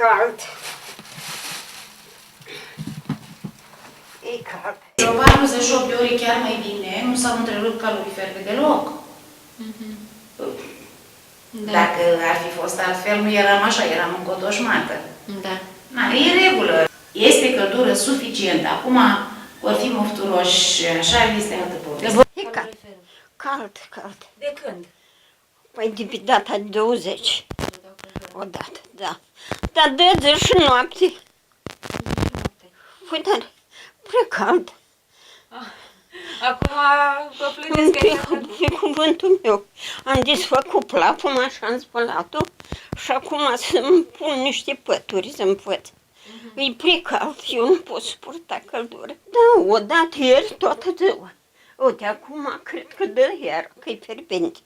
cald. E cald. Vreo 48 de ore chiar mai bine, nu s-au întrerupt caloriferele deloc. Da. Dacă ar fi fost altfel, nu eram așa, eram încotoșmată. Da. Na, e în regulă. Este căldură suficientă. Acum vor fi mofturoși, așa este altă poveste. E cald. Cald, cald. De când? Păi de pe data 20. Odată, da. Dar de și noapte. Păi, dar prea cald. Acum vă plângeți că e Pe cuvântul meu. Am desfăcut plapul, așa am spălat-o și acum să-mi pun niște pături să-mi păț. E prea cald, eu nu pot suporta căldură. Da, odată ieri toată ziua. Uite, acum cred că dă iar, că e fierbinte.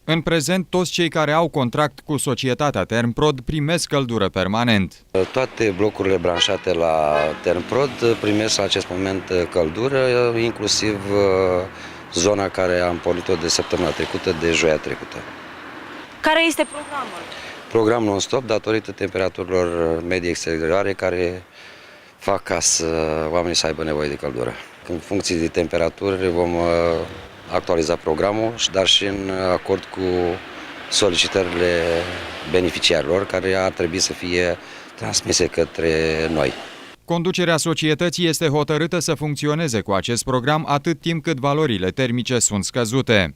În prezent, toți cei care au contract cu societatea Termprod primesc căldură permanent. Toate blocurile branșate la Termprod primesc în acest moment căldură, inclusiv zona care am pornit-o de săptămâna trecută, de joia trecută. Care este programul? Program non-stop datorită temperaturilor medii exterioare care fac ca oamenii să aibă nevoie de căldură. În funcție de temperaturi vom actualiza programul, dar și în acord cu solicitările beneficiarilor, care ar trebui să fie transmise către noi. Conducerea societății este hotărâtă să funcționeze cu acest program atât timp cât valorile termice sunt scăzute.